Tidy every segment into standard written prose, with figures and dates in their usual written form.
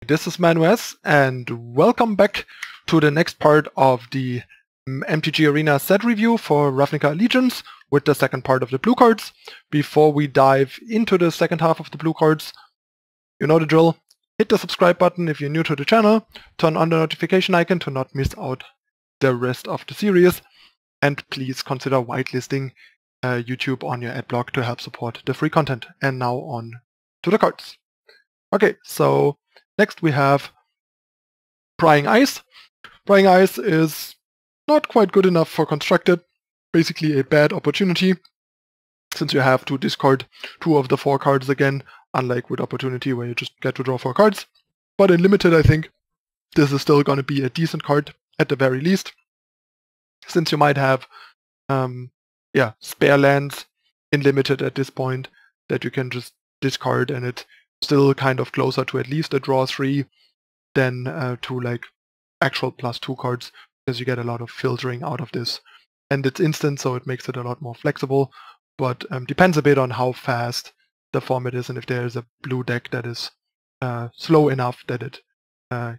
This is ManuS, and welcome back to the next part of the MTG Arena set review for Ravnica Allegiance with the second part of the blue cards. Before we dive into the second half of the blue cards, you know the drill. Hit the subscribe button if you're new to the channel, turn on the notification icon to not miss out the rest of the series, and please consider whitelisting YouTube on your adblock to help support the free content. And now on to the cards. Okay, so next we have Prying Eyes. Prying Eyes is not quite good enough for Constructed, basically a bad opportunity, since you have to discard 2 of the 4 cards again, unlike with Opportunity where you just get to draw 4 cards. But in Limited I think this is still going to be a decent card at the very least, since you might have spare lands in Limited at this point that you can just discard, and it's still kind of closer to at least a draw 3 than to like actual +2 cards, because you get a lot of filtering out of this. And it's instant, so it makes it a lot more flexible, but depends a bit on how fast the format is and if there is a blue deck that is slow enough that it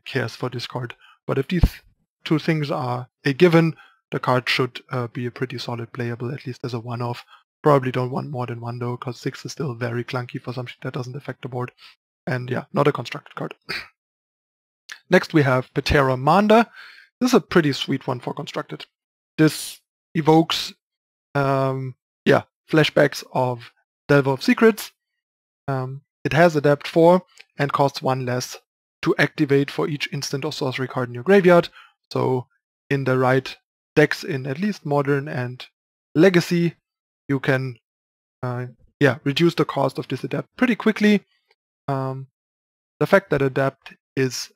cares for this card. But if these 2 things are a given, the card should be a pretty solid playable, at least as a one-off. Probably don't want more than 1 though, because 6 is still very clunky for something that doesn't affect the board. And yeah, not a constructed card. Next we have Petera Manda. This is a pretty sweet one for constructed. This evokes flashbacks of Delver of Secrets. It has Adapt 4 and costs 1 less to activate for each instant or sorcery card in your graveyard. So in the right decks, in at least Modern and Legacy, you can reduce the cost of this Adapt pretty quickly. The fact that Adapt is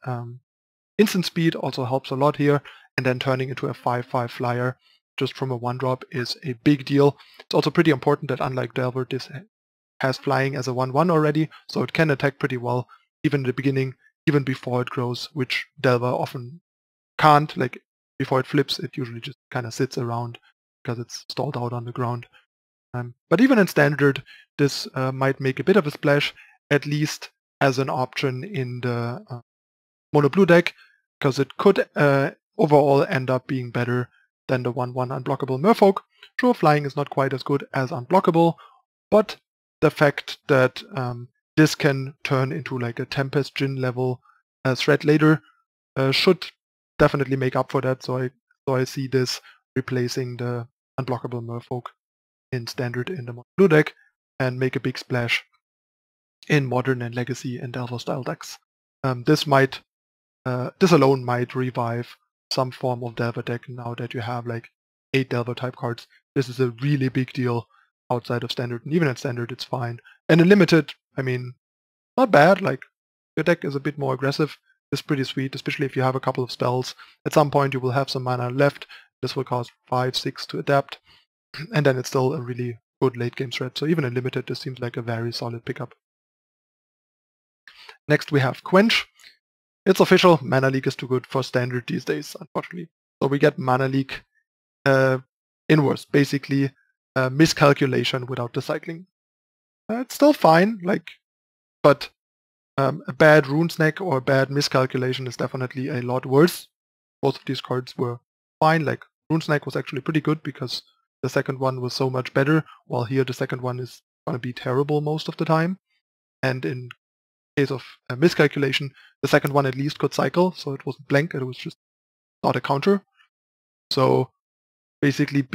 instant speed also helps a lot here, and then turning into a 5/5 flyer just from a 1-drop is a big deal. It's also pretty important that unlike Delver, this has flying as a 1/1 already, so it can attack pretty well even in the beginning, even before it grows, which Delver often can't. Like before it flips, it usually just kind of sits around because it's stalled out on the ground. But even in Standard, this might make a bit of a splash, at least as an option in the mono blue deck, because it could overall end up being better than the 1/1 unblockable Merfolk. Sure, flying is not quite as good as unblockable, but the fact that this can turn into like a Tempest Djinn level threat later should definitely make up for that. So I see this replacing the unblockable Merfolk in Standard in the mono blue deck and make a big splash in Modern and Legacy and Delver style decks. This alone might revive some form of Delver deck now that you have like 8 Delver type cards. This is a really big deal outside of Standard, and even in Standard it's fine. And in Limited, I mean, not bad. Like your deck is a bit more aggressive. It's pretty sweet, especially if you have a couple of spells. At some point you will have some mana left. This will cost 5/6 to adapt, and then it's still a really good late game threat. So even in Limited, this seems like a very solid pickup. Next we have Quench. It's official, Mana Leak is too good for Standard these days, unfortunately. So we get Mana Leak inverse, basically miscalculation without the cycling. It's still fine, but a bad Rune Snack or a bad miscalculation is definitely a lot worse. Both of these cards were fine. Like Rune Snack was actually pretty good because the second one was so much better, while here the second one is going to be terrible most of the time. And in case of a miscalculation, the second one at least could cycle, so it wasn't blank, it was just not a counter. So basically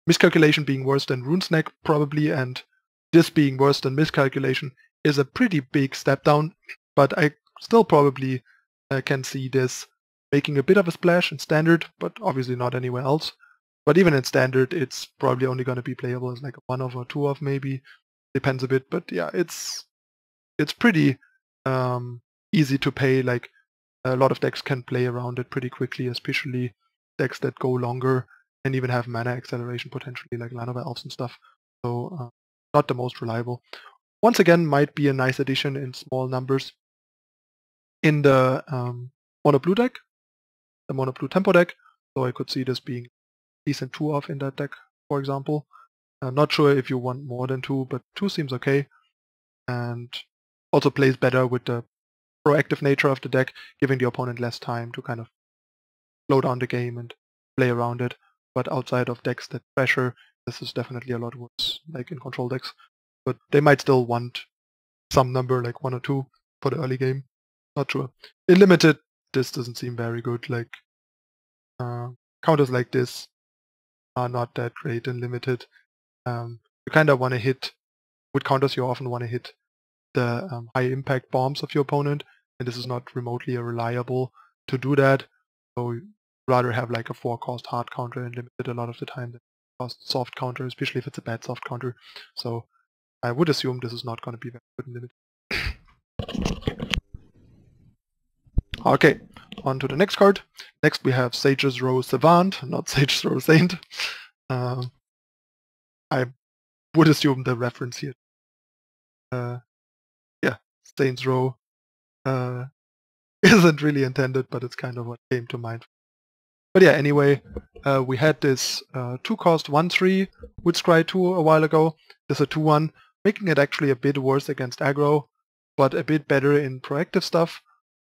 miscalculation being worse than Rune Snack probably, and this being worse than miscalculation is a pretty big step down, but I still probably can see this making a bit of a splash in Standard, but obviously not anywhere else. But even in Standard, it's probably only going to be playable as like a 1-off or 2-off maybe. Depends a bit, but yeah, it's pretty easy to pay. Like a lot of decks can play around it pretty quickly, especially decks that go longer and even have mana acceleration potentially, like Land of Elves and stuff. So not the most reliable. Once again, might be a nice addition in small numbers in the mono blue deck, the mono blue tempo deck. So I could see this being decent 2-off in that deck, for example. I'm not sure if you want more than 2, but 2 seems okay. And also plays better with the proactive nature of the deck, giving the opponent less time to kind of slow down the game and play around it. But outside of decks that pressure, this is definitely a lot worse, like in control decks. But they might still want some number, like 1 or 2, for the early game. Not sure. In limited, this doesn't seem very good. Like counters like this are not that great in limited. You kind of want to hit, with counters you often want to hit the high impact bombs of your opponent, and this is not remotely reliable to do that. So you'd rather have like a 4-cost hard counter in limited a lot of the time than cost soft counter, especially if it's a bad soft counter. So I would assume this is not going to be very good in limited. Okay, on to the next card. Next we have Sage's Row Savant, not Sage's Row Saint. I would assume the reference here. Yeah, Saints Row isn't really intended, but it's kind of what came to mind. But yeah, anyway, we had this 2-cost 1/3 with Scry 2 a while ago. This is a 2/1, making it actually a bit worse against aggro, but a bit better in proactive stuff.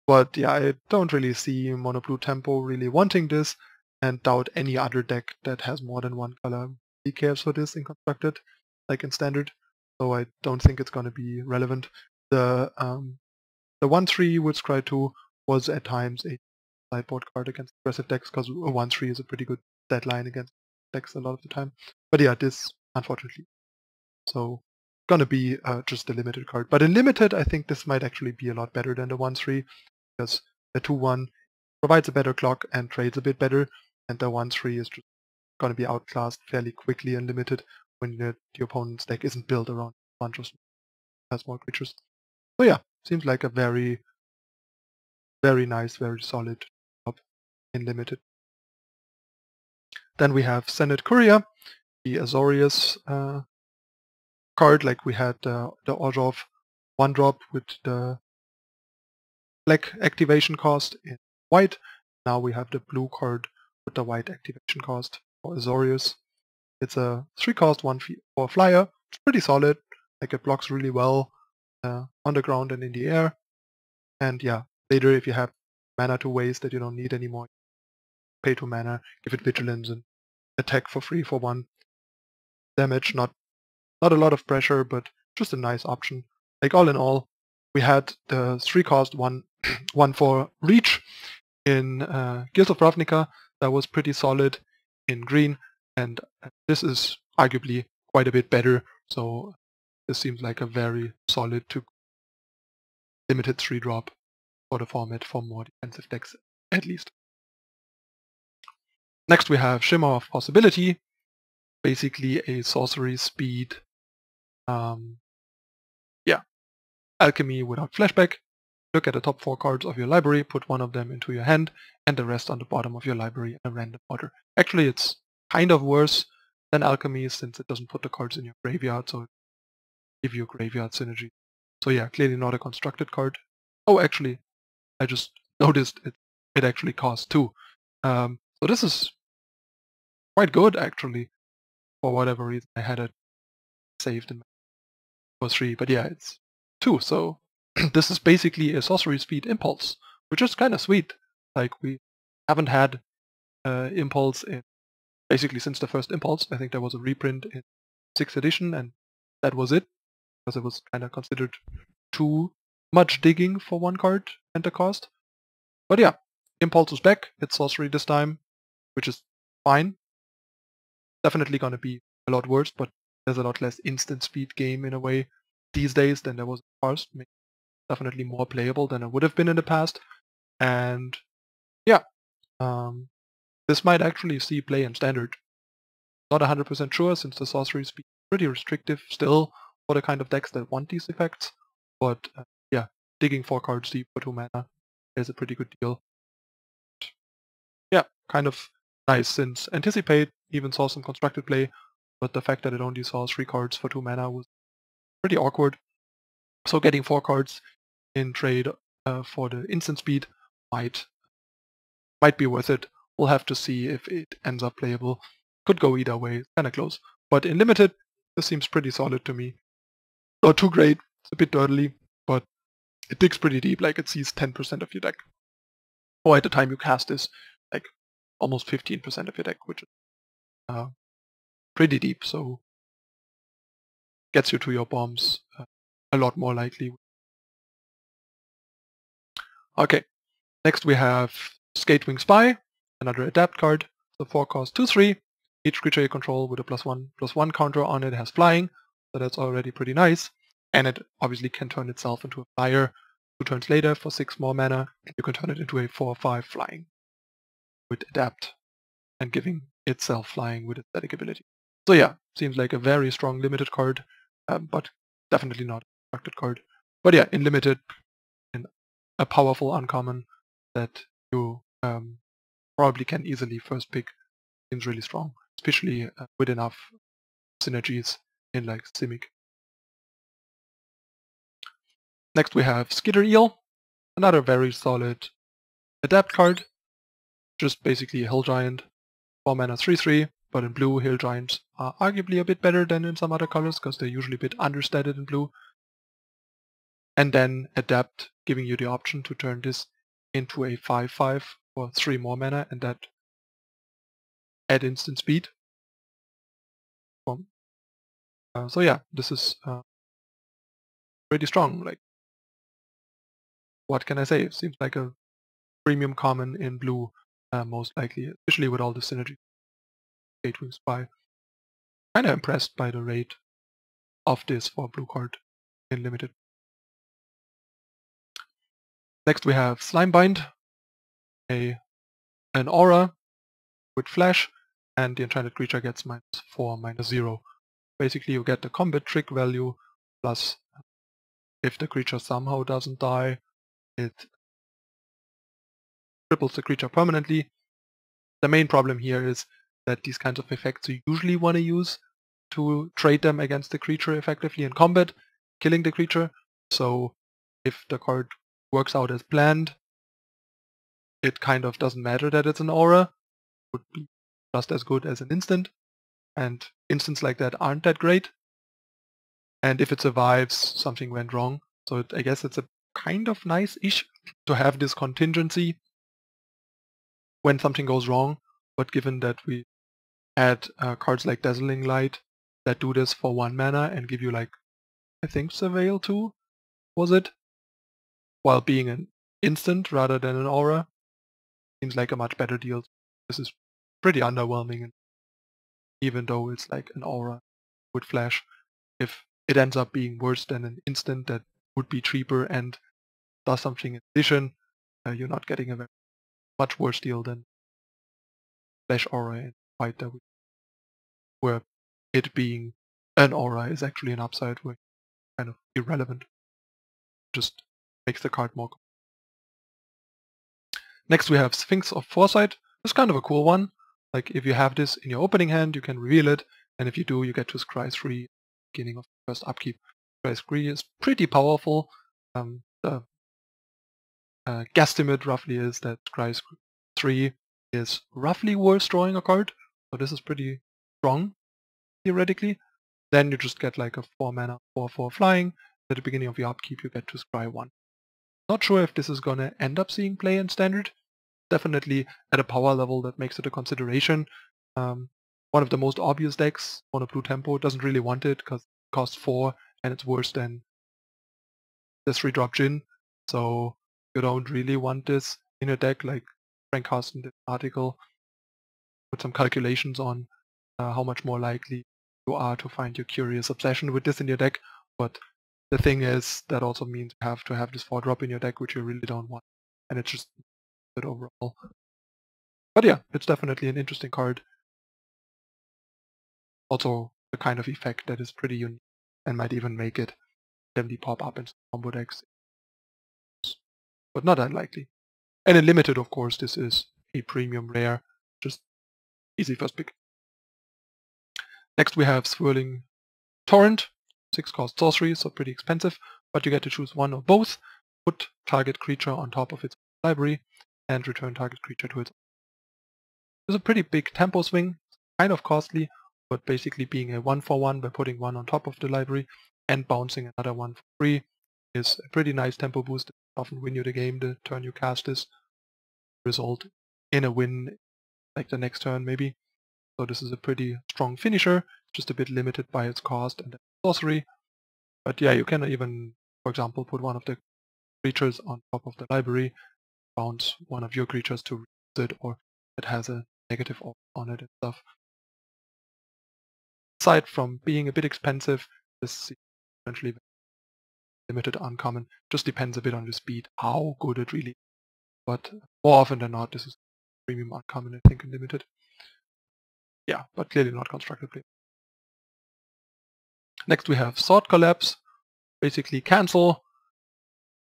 But yeah, I don't really see Mono Blue Tempo really wanting this, and doubt any other deck that has more than one color really cares for this in Constructed, like in Standard. So I don't think it's going to be relevant. The 1/3 with Scry 2 was at times a sideboard card against aggressive decks, because a 1/3 is a pretty good deadline against decks a lot of the time. But yeah, this, unfortunately. So gonna be just a limited card. But in limited, I think this might actually be a lot better than the 1/3, because the 2/1 provides a better clock and trades a bit better, and the 1/3 is just gonna be outclassed fairly quickly and limited when the opponent's deck isn't built around a bunch of small creatures. So yeah, seems like a very, very nice, very solid job in limited. Then we have Senate Courier, the Azorius card, like we had the Orzhov 1-drop with the black activation cost in white. Now we have the blue card with the white activation cost for Azorius. It's a 3-cost 1/4 flyer. It's pretty solid, like it blocks really well on the ground and in the air. And yeah, later if you have mana to waste that you don't need anymore, pay 2 mana, give it vigilance and attack for free for 1 damage. Not a lot of pressure, but just a nice option. Like all in all, we had the 3-cost 1/4 reach in Guild of Ravnica that was pretty solid in green, and this is arguably quite a bit better. So this seems like a very solid to limited 3-drop for the format for more defensive decks, at least. Next we have Shimmer of Possibility, basically a sorcery speed, alchemy without flashback. Look at the top 4 cards of your library, put 1 of them into your hand, and the rest on the bottom of your library in a random order. Actually, it's kind of worse than alchemy since it doesn't put the cards in your graveyard, so it gives you graveyard synergy. So yeah, clearly not a constructed card. Oh, actually, I just noticed it actually costs 2. So this is quite good, actually. For whatever reason, I had it saved in my 3, but yeah, it's 2, so this is basically a sorcery speed impulse, which is kind of sweet. Like, we haven't had impulse in basically since the first impulse. I think there was a reprint in 6th edition, and that was it, because it was kind of considered too much digging for 1 card and the cost. But yeah, impulse is back. It's sorcery this time, which is fine. Definitely gonna be a lot worse, but there's a lot less instant speed game in a way these days than there was in the past. Definitely more playable than it would have been in the past. And yeah, this might actually see play in Standard. Not 100% sure, since the sorcery speed is pretty restrictive still for the kind of decks that want these effects. But yeah, digging 4 cards deep for 2 mana is a pretty good deal. Yeah, kind of nice, since Anticipate even saw some constructed play, but the fact that it only saw 3 cards for 2 mana was pretty awkward. So getting 4 cards in trade for the instant speed might be worth it. We'll have to see if it ends up playable. Could go either way, it's kinda close. But in limited, this seems pretty solid to me. Not too great, it's a bit dirtily, but it digs pretty deep, like it sees 10% of your deck. Or at the time you cast this, like almost 15% of your deck, which is pretty deep, so gets you to your bombs a lot more likely. Okay, next we have Skatewing Spy, another adapt card. So 4 cost 2/3. Each creature you control with a +1/+1 counter on it has flying, so that's already pretty nice. And it obviously can turn itself into a flyer 2 turns later for 6 more mana. You can turn it into a 4/5 flying with adapt and giving itself flying with its static ability. So yeah, seems like a very strong limited card, but definitely not a constructed card. But yeah, in limited, in a powerful uncommon that you probably can easily first pick, seems really strong, especially with enough synergies in like Simic. Next we have Skitter Eel, another very solid adapt card, just basically a Hill Giant, 4 mana 3/3, but in blue Hill Giants are arguably a bit better than in some other colors because they're usually a bit understated in blue. And then adapt, giving you the option to turn this into a 5/5 for 3 more mana, and that at instant speed. So yeah, this is pretty strong. Like, what can I say? It seems like a premium common in blue, most likely, especially with all the synergy. Gatewing Spy. Kinda impressed by the rate of this for blue card in limited. Next we have Slimebind, an aura with flash, and the enchanted creature gets -4/-0. Basically you get the combat trick value, plus if the creature somehow doesn't die, it cripples the creature permanently. The main problem here is that these kinds of effects you usually want to use to trade them against the creature effectively in combat, killing the creature. So if the card works out as planned, it kind of doesn't matter that it's an aura. It would be just as good as an instant, and instants like that aren't that great. And if it survives, something went wrong. So I guess it's a kind of nice-ish to have this contingency when something goes wrong, but given that we had cards like Dazzling Light that do this for 1 mana and give you like, I think Surveil 2, was it? While being an instant rather than an aura, seems like a much better deal. This is pretty underwhelming, even though it's like an aura with flash. If it ends up being worse than an instant that would be cheaper and does something in addition, you're not getting a very much worse deal than flash aura in fight that where it being an aura is actually an upside, where kind of irrelevant. Just makes the card more. Next we have Sphinx of Foresight. It's kind of a cool one. Like if you have this in your opening hand, you can reveal it, and if you do, you get to scry 3 at the beginning of the first upkeep. Scry 3 is pretty powerful. The guesstimate roughly is that scry 3 is roughly worth drawing a card, so this is pretty strong, theoretically. Then you just get like a 4 mana 4/4 flying. At the beginning of your upkeep you get to scry 1. Not sure if this is gonna end up seeing play in standard. Definitely at a power level that makes it a consideration. One of the most obvious decks on a blue tempo doesn't really want it because it costs 4 and it's worse than the 3-drop Djinn. So you don't really want this in a deck. Like Frank Carsten did an article, put some calculations on how much more likely you are to find your Curious Obsession with this in your deck. But the thing is, that also means you have to have this 4-drop in your deck, which you really don't want. And it's just good overall. But yeah, it's definitely an interesting card. Also the kind of effect that is pretty unique and might even make it definitely pop up in some combo decks. But not unlikely. And in limited, of course, this is a premium rare, just easy first pick. Next we have Swirling Torrent, 6 cost sorcery, so pretty expensive, but you get to choose one or both, put target creature on top of its library, and return target creature to its. It's a pretty big tempo swing, kind of costly, but basically being a 1/1 by putting one on top of the library and bouncing another one for free is a pretty nice tempo boost. It often win you the game the turn you cast this, result in a win like the next turn maybe. So this is a pretty strong finisher, just a bit limited by its cost and sorcery. But yeah, you can even, for example, put one of the creatures on top of the library, bounce one of your creatures to use it, or it has a negative on it and stuff. Aside from being a bit expensive, this is essentially limited uncommon. Just depends a bit on the speed, how good it really is. But more often than not, this is premium uncommon, I think, in limited. Yeah, but clearly not constructed play. Next we have Sword Collapse, basically cancel,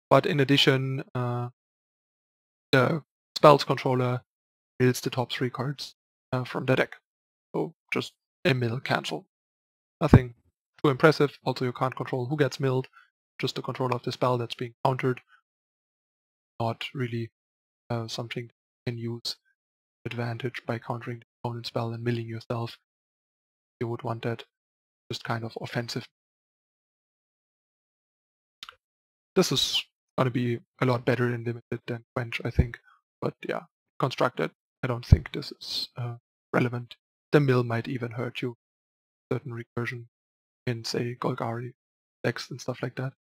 but in addition, the spells controller mills the top 3 cards from the deck. So just a mill cancel. Nothing too impressive. Also, you can't control who gets milled, just the control of the spell that's being countered. Not really something you can use advantage by countering the opponent's spell and milling yourself. You would want that. Just kind of offensive. This is going to be a lot better in limited than Quench, I think. But yeah, constructed, I don't think this is relevant. The mill might even hurt you. Certain recursion in, say, Golgari decks and stuff like that.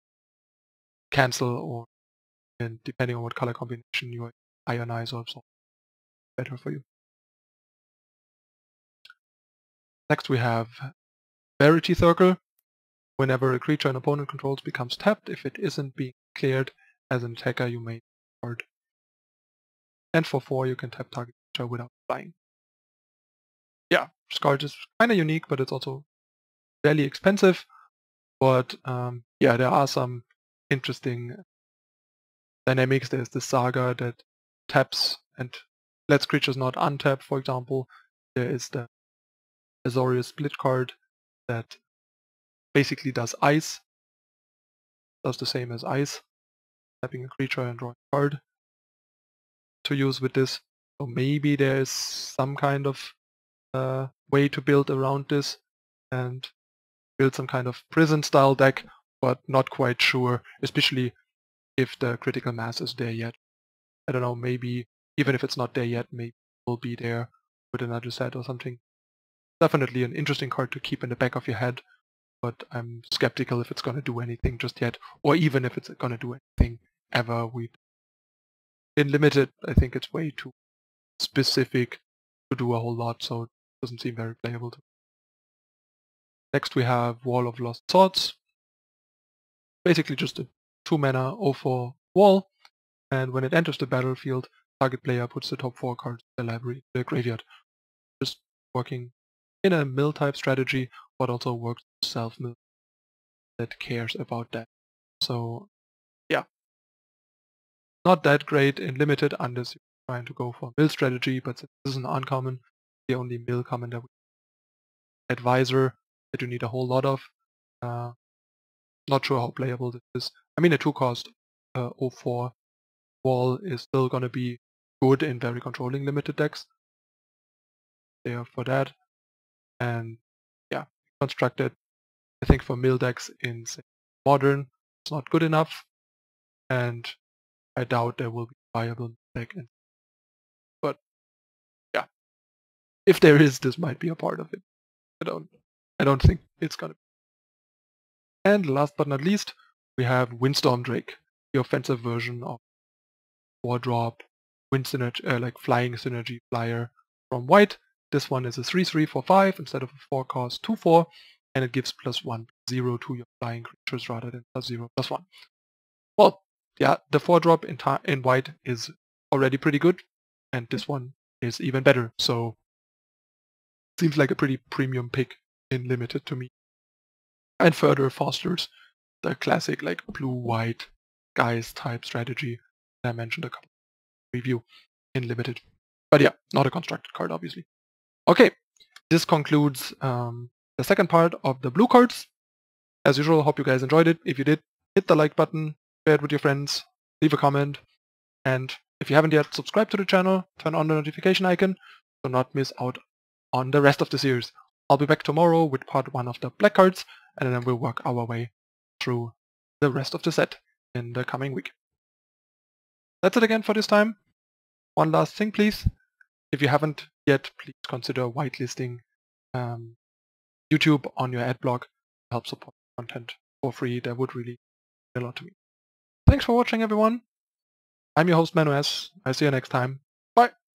Cancel, or and depending on what color combination you ionize or absorb, better for you. Next we have Verity Circle. Whenever a creature an opponent controls becomes tapped, if it isn't being cleared as an attacker, you may card. And for 4 you can tap target creature without flying. Yeah, this card is kinda unique, but it's also fairly expensive. But yeah, there are some interesting dynamics. There's the Saga that taps and lets creatures not untap, for example. There is the Azorius Split card that basically does ice. Does the same as ice. Tapping a creature and drawing a card to use with this. So maybe there is some kind of way to build around this and build some kind of prison style deck, but not quite sure, especially if the critical mass is there yet. I don't know, maybe even if it's not there yet, maybe it will be there with another set or something. Definitely an interesting card to keep in the back of your head, but I'm skeptical if it's going to do anything just yet, or even if it's going to do anything ever. In limited, I think it's way too specific to do a whole lot, so it doesn't seem very playable to me. Next we have Wall of Lost Swords. Basically just a 2-mana 0/4 wall, and when it enters the battlefield, target player puts the top 4 cards in the library, the graveyard. Just working in a mill type strategy, but also works self-mill that cares about that. So yeah, not that great in limited unless you're trying to go for a mill strategy, but since this is an uncommon, the only mill common that we Advisor that you need a whole lot of. Not sure how playable this is. I mean, a 2-cost 0/4 wall is still going to be good in very controlling limited decks. There for that. And yeah, constructed, I think for mill decks in, say, Modern, it's not good enough. And I doubt there will be a viable deck. But yeah, if there is, this might be a part of it. I don't think it's gonna be. And last but not least, we have Windstorm Drake, the offensive version of 4-drop wind synergy, like flying synergy flyer from white. This one is a 3/3 for 5 instead of a 4-cost 2/4, and it gives +1/+0 to your flying creatures rather than +0/+1. Well, yeah, the 4-drop in white is already pretty good, and this one is even better. So seems like a pretty premium pick in limited to me. And further fosters the classic like blue-white guys type strategy that I mentioned a couple review in limited. But yeah, not a constructed card, obviously. Okay, this concludes the second part of the blue cards. As usual, hope you guys enjoyed it. If you did, hit the like button, share it with your friends, leave a comment, and if you haven't yet, subscribe to the channel, turn on the notification icon to not miss out on the rest of the series. I'll be back tomorrow with part 1 of the black cards, and then we'll work our way through the rest of the set. in the coming week. That's it again for this time. One last thing, please. If you haven't yet, please consider whitelisting YouTube on your ad block to help support content for free. That would really mean a lot to me. Thanks for watching, everyone. I'm your host, ManuS. I'll see you next time.